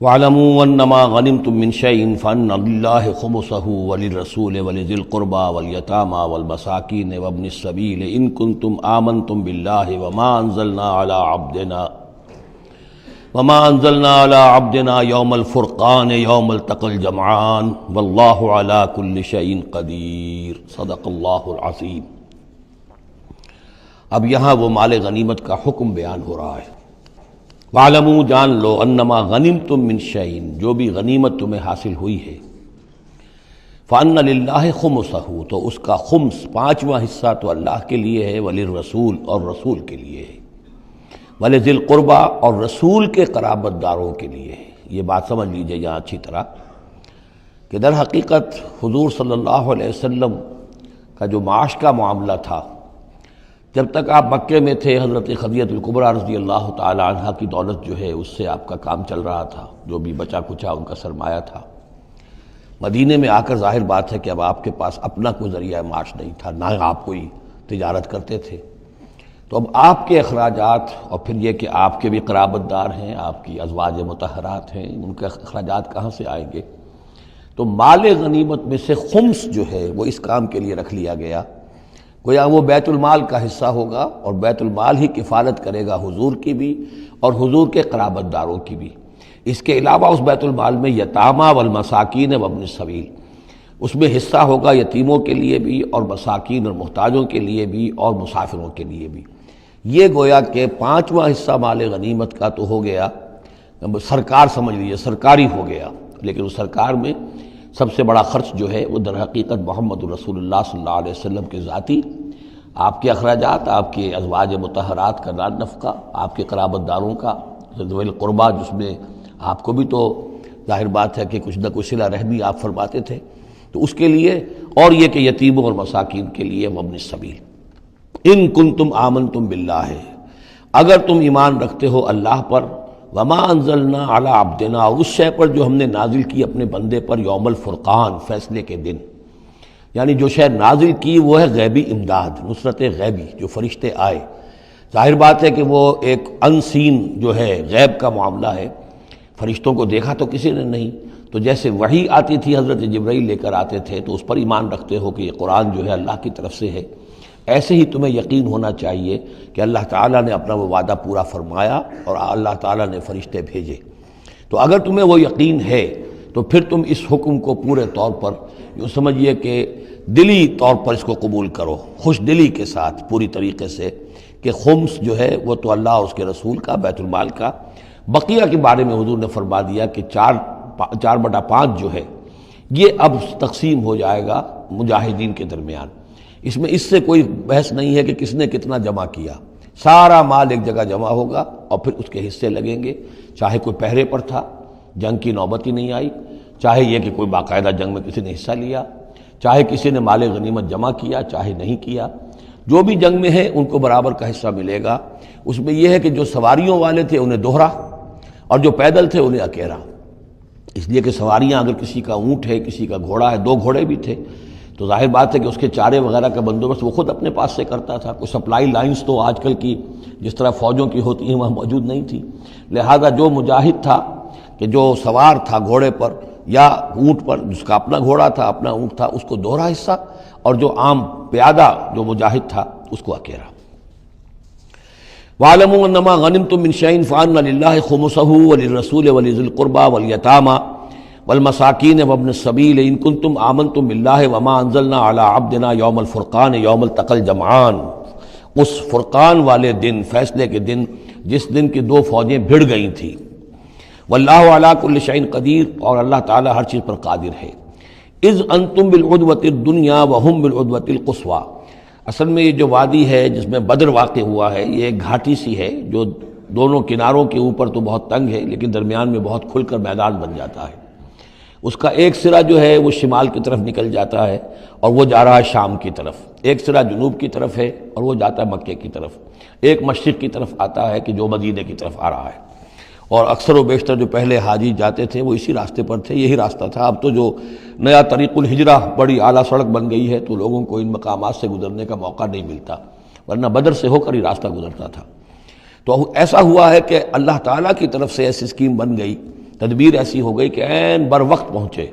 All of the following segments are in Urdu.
وَاعْلَمُوا أَنَّمَا غَنِمْتُم مِّن شَيْءٍ فَأَنَّ لِلَّهِ خُمُسَهُ وَلِلرَّسُولِ وَلِذِي الْقُرْبَى وَالْيَتَامَى وَالْمَسَاكِينِ وَابْنِ السَّبِيلِ إِن كُنتُمْ آمَنتُم بِاللَّهِ وَمَا أَنزَلْنَا عَلَىٰ عَبْدِنَا يَوْمَ الْفُرْقَانِ يَوْمَ الْتَقَى الْجَمْعَانِ وَاللَّهُ عَلَىٰ كُلِّ شَيْءٍ قَدِيرٌ صدق اللہ العظیم۔ اب یہاں وہ مال غنیمت کا حکم بیان ہو رہا ہے۔ وَاعْلَمُوا جان لو انما غنمتم من شیء، جو بھی غنیمت تمہیں حاصل ہوئی ہے، فَأَنَّ لِلَّهِ خُمُسَهُ، تو اس کا خمس پانچواں حصہ تو اللہ کے لیے ہے، وَلِلرَّسُولِ اور رسول کے لیے ہے، وَلِذِي الْقُرْبَى اور رسول کے قرابت داروں کے لیے ہے۔ یہ بات سمجھ لیجئے یہاں اچھی طرح کہ در حقیقت حضور صلی اللہ علیہ وسلم کا جو معاش کا معاملہ تھا، جب تک آپ مکے میں تھے، حضرت خدیجہ الکبریٰ رضی اللہ تعالی عنہا کی دولت جو ہے اس سے آپ کا کام چل رہا تھا، جو بھی بچا کچا ان کا سرمایہ تھا۔ مدینے میں آ کر ظاہر بات ہے کہ اب آپ کے پاس اپنا کوئی ذریعہ معاش نہیں تھا، نہ آپ کوئی تجارت کرتے تھے، تو اب آپ کے اخراجات اور پھر یہ کہ آپ کے بھی قرابت دار ہیں، آپ کی ازواج مطہرات ہیں، ان کے اخراجات کہاں سے آئیں گے؟ تو مال غنیمت میں سے خمس جو ہے وہ اس کام کے لیے رکھ لیا گیا، گویا وہ بیت المال کا حصہ ہوگا، اور بیت المال ہی کفالت کرے گا حضور کی بھی اور حضور کے قرابت داروں کی بھی۔ اس کے علاوہ اس بیت المال میں یتامى والمساکین وابن السبیل، اس میں حصہ ہوگا یتیموں کے لیے بھی اور مساکین اور محتاجوں کے لیے بھی اور مسافروں کے لیے بھی۔ یہ گویا کہ پانچواں حصہ مال غنیمت کا تو ہو گیا، سرکار سمجھ لیجیے سرکاری ہو گیا، لیکن اس سرکار میں سب سے بڑا خرچ جو ہے وہ در حقیقت محمد رسول اللہ صلی اللہ علیہ وسلم کے ذاتی، آپ کے اخراجات، آپ کے ازواج مطہرات کا نان نفقہ، آپ کے قرابت داروں کا ذوی القربیٰ، جس میں آپ کو بھی تو ظاہر بات ہے کہ کچھ نہ کچھ صلہ رحمی آپ فرماتے تھے، تو اس کے لیے، اور یہ کہ یتیموں اور مساکین کے لیے وابن السبیل۔ ان کنتم آمنتم باللہ، اگر تم ایمان رکھتے ہو اللہ پر، وما انزلنا علی عبدنا، اور اس شے پر جو ہم نے نازل کی اپنے بندے پر، یوم الفرقان، فیصلے کے دن، یعنی جو شے نازل کی وہ ہے غیبی امداد، نصرت غیبی، جو فرشتے آئے۔ ظاہر بات ہے کہ وہ ایک انسین جو ہے غیب کا معاملہ ہے، فرشتوں کو دیکھا تو کسی نے نہیں، تو جیسے وحی آتی تھی حضرت جبرائیل لے کر آتے تھے تو اس پر ایمان رکھتے ہو کہ یہ قرآن جو ہے اللہ کی طرف سے ہے، ایسے ہی تمہیں یقین ہونا چاہیے کہ اللہ تعالیٰ نے اپنا وہ وعدہ پورا فرمایا اور اللہ تعالیٰ نے فرشتے بھیجے۔ تو اگر تمہیں وہ یقین ہے تو پھر تم اس حکم کو پورے طور پر یوں سمجھیے کہ دلی طور پر اس کو قبول کرو، خوش دلی کے ساتھ پوری طریقے سے، کہ خمس جو ہے وہ تو اللہ اور اس کے رسول کا، بیت المال کا۔ بقیہ کے بارے میں حضور نے فرما دیا کہ 4/5 جو ہے یہ اب تقسیم ہو جائے گا مجاہدین کے درمیان۔ اس میں اس سے کوئی بحث نہیں ہے کہ کس نے کتنا جمع کیا، سارا مال ایک جگہ جمع ہوگا اور پھر اس کے حصے لگیں گے، چاہے کوئی پہرے پر تھا، جنگ کی نوبت ہی نہیں آئی، چاہے یہ کہ کوئی باقاعدہ جنگ میں کسی نے حصہ لیا، چاہے کسی نے مال غنیمت جمع کیا، چاہے نہیں کیا، جو بھی جنگ میں ہے ان کو برابر کا حصہ ملے گا۔ اس میں یہ ہے کہ جو سواریوں والے تھے انہیں دوہرا، اور جو پیدل تھے انہیں اکیرا، اس لیے کہ سواریاں اگر کسی کا اونٹ ہے، کسی کا گھوڑا ہے، 2 گھوڑے بھی تھے، تو ظاہر بات ہے کہ اس کے چارے وغیرہ کا بندوبست وہ خود اپنے پاس سے کرتا تھا، کوئی سپلائی لائنز تو آج کل کی جس طرح فوجوں کی ہوتی ہیں وہاں موجود نہیں تھی، لہذا جو مجاہد تھا کہ جو سوار تھا گھوڑے پر یا اونٹ پر، جس کا اپنا گھوڑا تھا، اپنا اونٹ تھا، اس کو دوہرا حصہ، اور جو عام پیادہ جو مجاہد تھا اس کو اکیرا۔ وَاعْلَمُوا أَنَّمَا غَنِمْتُم مِّن شَيْءٍ فَأَنَّ لِلَّهِ خُمُسَهُ وَلِلرَّسُولِ وَلِذِي الْقُرْبَى وَالْيَتَامَى والمساکین وابن السبیل ان کنتم آمنتم باللہ وما انزلنا علی عبدنا یوم الفرقان یوم التقى الجمعان، اس فرقان والے دن، فیصلے کے دن، جس دن کی 2 فوجیں بھڑ گئی تھیں۔ واللہ علی کل شیء قدیر، اور اللہ تعالیٰ ہر چیز پر قادر ہے۔ اذ انتم بالعدوۃ الدنیا وہم بالعدوۃ القصویٰ، اصل میں یہ جو وادی ہے جس میں بدر واقع ہوا ہے، یہ ایک گھاٹی سی ہے جو دونوں کناروں کے اوپر تو بہت تنگ ہے لیکن درمیان میں بہت کھل کر میدان بن جاتا ہے۔ اس کا ایک سرا جو ہے وہ شمال کی طرف نکل جاتا ہے اور وہ جا رہا ہے شام کی طرف، ایک سرا جنوب کی طرف ہے اور وہ جاتا ہے مکے کی طرف، ایک مشرق کی طرف آتا ہے کہ جو مدینے کی طرف آ رہا ہے، اور اکثر و بیشتر جو پہلے حاجی جاتے تھے وہ اسی راستے پر تھے، یہی راستہ تھا۔ اب تو جو نیا طریق الہجرہ بڑی اعلیٰ سڑک بن گئی ہے تو لوگوں کو ان مقامات سے گزرنے کا موقع نہیں ملتا، ورنہ بدر سے ہو کر ہی راستہ گزرتا تھا۔ تو ایسا ہوا ہے کہ اللہ تعالیٰ کی طرف سے ایسی اسکیم بن گئی تدبیر ایسی ہو گئی کہ عین بر وقت پہنچے.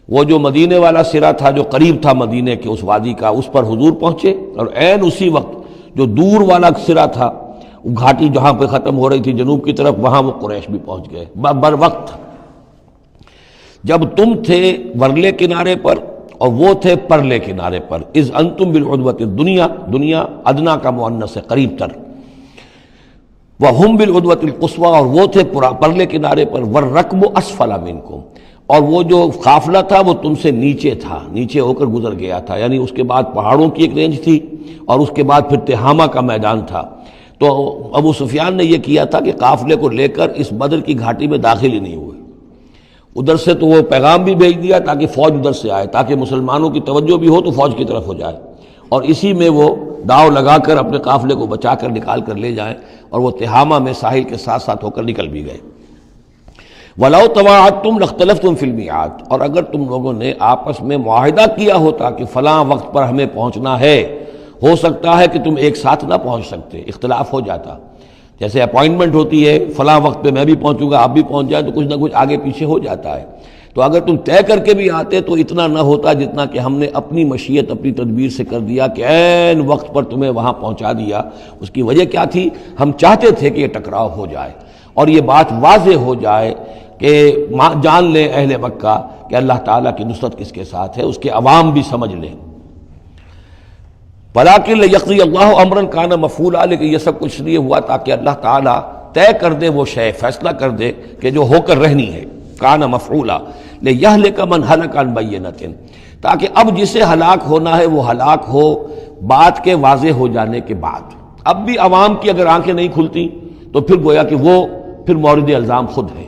وہ جو مدینے والا سرا تھا جو قریب تھا مدینے کے اس وادی کا، اس پر حضور پہنچے، اور عین اسی وقت جو دور والا سرا تھا، گھاٹی جہاں پہ ختم ہو رہی تھی جنوب کی طرف، وہاں وہ قریش بھی پہنچ گئے بر وقت. جب تم تھے ورلے کنارے پر اور وہ تھے پرلے کنارے پر. اذ انتم بالعدوۃ الدنیا، دنیا ادنا کا مؤنث ہے، قریب تر. وہم بالعدوۃ القصویٰ، اور وہ تھے پرلے کنارے پر. والرکب اسفل منکم، اور وہ جو قافلہ تھا وہ تم سے نیچے تھا، نیچے ہو کر گزر گیا تھا. یعنی اس کے بعد پہاڑوں کی ایک رینج تھی اور اس کے بعد پھر تہامہ کا میدان تھا. تو ابو سفیان نے یہ کیا تھا کہ قافلے کو لے کر اس بدر کی گھاٹی میں داخل ہی نہیں ہوئے. ادھر سے تو وہ پیغام بھی بھیج دیا تاکہ فوج ادھر سے آئے، تاکہ مسلمانوں کی توجہ بھی ہو تو فوج کی طرف ہو جائے، اور اسی میں وہ داؤ لگا کر اپنے قافلے کو بچا کر نکال کر لے جائیں. اور وہ تہامہ میں ساحل کے ساتھ ساتھ ہو کر نکل بھی گئے. وَلَوْ تَوَاعَدْتُمْ لَاخْتَلَفْتُمْ فِي الْمِيعَادِ، اور اگر تم لوگوں نے آپس میں معاہدہ کیا ہوتا کہ فلاں وقت پر ہمیں پہنچنا ہے، ہو سکتا ہے کہ تم ایک ساتھ نہ پہنچ سکتے، اختلاف ہو جاتا. جیسے اپوائنٹمنٹ ہوتی ہے، فلاں وقت پہ میں بھی پہنچوں گا، آپ بھی پہنچ جائیں، تو کچھ نہ کچھ آگے پیچھے ہو جاتا ہے. تو اگر تم طے کر کے بھی آتے تو اتنا نہ ہوتا جتنا کہ ہم نے اپنی مشیت اپنی تدبیر سے کر دیا کہ عین وقت پر تمہیں وہاں پہنچا دیا. اس کی وجہ کیا تھی؟ ہم چاہتے تھے کہ یہ ٹکراؤ ہو جائے اور یہ بات واضح ہو جائے کہ جان لیں اہل مکہ کہ اللہ تعالیٰ کی نصرت کس کے ساتھ ہے، اس کے عوام بھی سمجھ لیں. وَلَٰكِن لِيَقْضِيَ اللَّهُ أَمْرًا كَانَ مَفْعُولًا، لیکن یہ سب کچھ لیے ہوا تاکہ اللہ تعالیٰ طے کر دے وہ شے، فیصلہ کر دے کہ جو ہو کر رہنی ہے. کان مفعولا لیہلک من ہلک عن بینۃ، تاکہ اب جسے ہلاک ہونا ہے وہ ہلاک ہو بات کے واضح ہو جانے کے بعد. اب بھی عوام کی اگر آنکھیں نہیں کھلتی تو پھر گویا کہ وہ پھر مورد الزام خود ہے.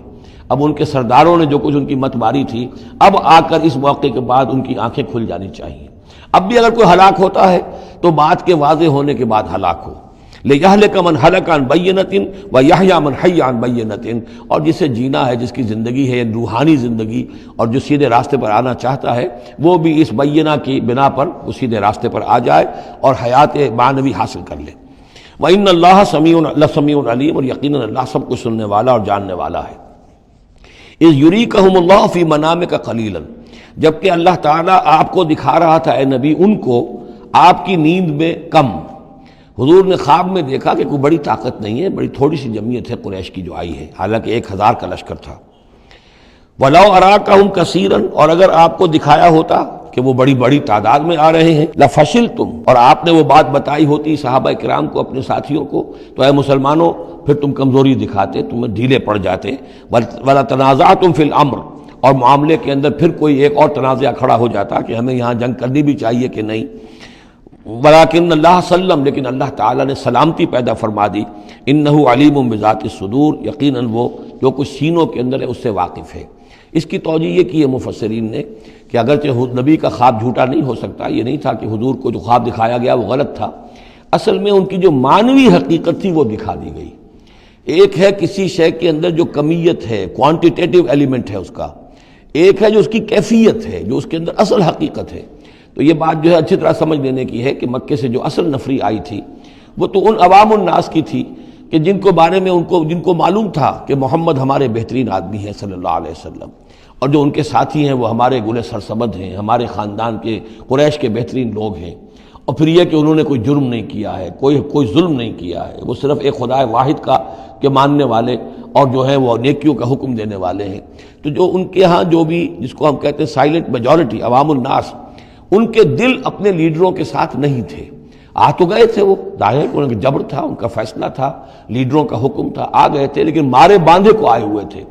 اب ان کے سرداروں نے جو کچھ ان کی مت ماری تھی، اب آ کر اس موقع کے بعد ان کی آنکھیں کھل جانی چاہیے. اب بھی اگر کوئی ہلاک ہوتا ہے تو بات کے واضح ہونے کے بعد ہلاک ہو. لیہلک من ہلک عن بینۃ ویحیی من حی عن بینۃ، اور جسے جینا ہے، جس کی زندگی ہے روحانی زندگی، اور جو سیدھے راستے پر آنا چاہتا ہے وہ بھی اس بینہ کی بنا پر وہ سیدھے راستے پر آ جائے اور حیات معنوی حاصل کر لے. وَإِنَّ اللَّهَ لَسَمِيعٌ عَلِيمٌ، اور یقیناً اللہ سب کچھ سننے والا اور جاننے والا ہے. اِذْ يُرِيكَهُمُ اللَّهُ فِي مَنَامِكَ قَلِيلًا، جبکہ اللہ تعالیٰ آپ کو دکھا رہا تھا اے نبی ان کو آپ کی نیند میں کم. حضور نے خواب میں دیکھا کہ کوئی بڑی طاقت نہیں ہے، بڑی تھوڑی سی جمعیت ہے قریش کی جو آئی ہے، حالانکہ 1000 کا لشکر تھا. وَلَوْ أَرَاكَهُمْ كَثِيرًا، اور اگر آپ کو دکھایا ہوتا کہ وہ بڑی بڑی تعداد میں آ رہے ہیں، لَفَشِلْتُمْ، اور آپ نے وہ بات بتائی ہوتی صحابہ کرام کو، اپنے ساتھیوں کو، تو اے مسلمانوں پھر تم کمزوری دکھاتے، تمہیں ڈھیلے پڑ جاتے. وَلَتَنَازَعْتُمْ فِي الْأَمْرِ، اور معاملے کے اندر پھر کوئی ایک اور تنازع کھڑا ہو جاتا کہ ہمیں یہاں جنگ کرنی بھی چاہیے کہ نہیں. ولیکن اللہ سلم، لیکن اللہ تعالیٰ نے سلامتی پیدا فرما دی. انہ علیم بذات الصدور، یقیناً وہ جو کچھ سینوں کے اندر ہے اس سے واقف ہے. اس کی توجہ یہ کی ہے مفسرین نے کہ اگرچہ نبی کا خواب جھوٹا نہیں ہو سکتا، یہ نہیں تھا کہ حضور کو جو خواب دکھایا گیا وہ غلط تھا، اصل میں ان کی جو معنوی حقیقت تھی وہ دکھا دی گئی. ایک ہے کسی شے کے اندر جو کمیت ہے، کوانٹیٹیو ایلیمنٹ ہے اس کا، ایک ہے جو اس کی کیفیت ہے، جو اس کے اندر اصل حقیقت ہے. تو یہ بات جو ہے اچھی طرح سمجھ لینے کی ہے کہ مکے سے جو اصل نفری آئی تھی وہ تو ان عوام الناس کی تھی کہ جن کو بارے میں جن کو معلوم تھا کہ محمد ہمارے بہترین آدمی ہیں صلی اللہ علیہ وسلم، اور جو ان کے ساتھی ہیں وہ ہمارے گل سرسبد ہیں، ہمارے خاندان کے قریش کے بہترین لوگ ہیں. اور پھر یہ کہ انہوں نے کوئی جرم نہیں کیا ہے، کوئی ظلم نہیں کیا ہے، وہ صرف ایک خدا واحد کا کے ماننے والے اور جو ہے وہ نیکیوں کا حکم دینے والے ہیں. تو جو ان کے ہاں جو بھی جس کو ہم کہتے ہیں سائلنٹ میجورٹی عوام الناس، ان کے دل اپنے لیڈروں کے ساتھ نہیں تھے. آ تو گئے تھے، وہ ظاہر ان کا جبر تھا، ان کا فیصلہ تھا، لیڈروں کا حکم تھا، آ گئے تھے، لیکن مارے باندھے کو آئے ہوئے تھے.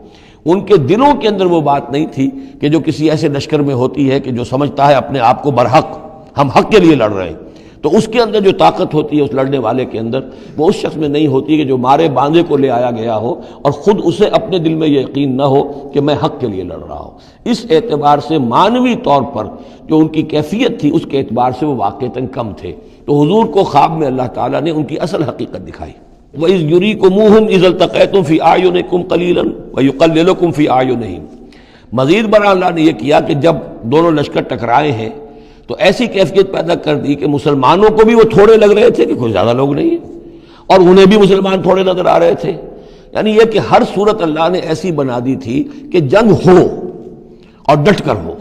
ان کے دلوں کے اندر وہ بات نہیں تھی کہ جو کسی ایسے لشکر میں ہوتی ہے کہ جو سمجھتا ہے اپنے آپ کو برحق، ہم حق کے لیے لڑ رہے ہیں. تو اس کے اندر جو طاقت ہوتی ہے اس لڑنے والے کے اندر، وہ اس شخص میں نہیں ہوتی کہ جو مارے باندھے کو لے آیا گیا ہو اور خود اسے اپنے دل میں یہ یقین نہ ہو کہ میں حق کے لیے لڑ رہا ہوں. اس اعتبار سے معنوی طور پر جو ان کی کیفیت تھی اس کے اعتبار سے وہ واقعتاً کم تھے. تو حضور کو خواب میں اللہ تعالیٰ نے ان کی اصل حقیقت دکھائی. وَإِذْ يُرِيكُمُوهُمْ إِذْ الْتَقَيْتُمْ فِي أَعْيُنِكُمْ قَلِيلًا وَيُقَلِّلُكُمْ فِي أَعْيُنِهِمْ. مزید برآں اللہ نے یہ کیا کہ جب دونوں لشکر ٹکرائے ہیں تو ایسی کیفیت پیدا کر دی کہ مسلمانوں کو بھی وہ تھوڑے لگ رہے تھے کہ کوئی زیادہ لوگ نہیں ہیں، اور انہیں بھی مسلمان تھوڑے نظر آ رہے تھے. یعنی یہ کہ ہر صورت اللہ نے ایسی بنا دی تھی کہ جنگ ہو اور ڈٹ کر ہو،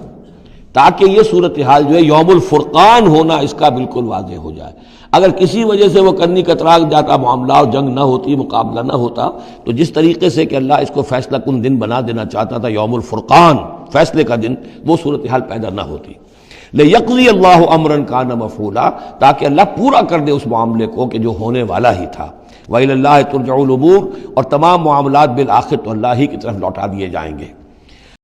تاکہ یہ صورتحال جو ہے یوم الفرقان ہونا اس کا بالکل واضح ہو جائے۔ اگر کسی وجہ سے وہ کرنی کترا جاتا معاملہ اور جنگ نہ ہوتی، مقابلہ نہ ہوتا، تو جس طریقے سے کہ اللہ اس کو فیصلہ کن دن بنا دینا چاہتا تھا، یوم الفرقان فیصلے کا دن، وہ صورتحال پیدا نہ ہوتی۔ لِيَقْضِيَ اللَّهُ أَمْرًا كَانَ مَفْعُولًا، تاکہ اللہ پورا کر دے اس معاملے کو کہ جو ہونے والا ہی تھا۔ وَإِلَى اللَّهِ تُرْجَعُ الْأُمُورُ، اور تمام معاملات بالآخر تو اللہ ہی کی طرف لوٹا دیے جائیں گے۔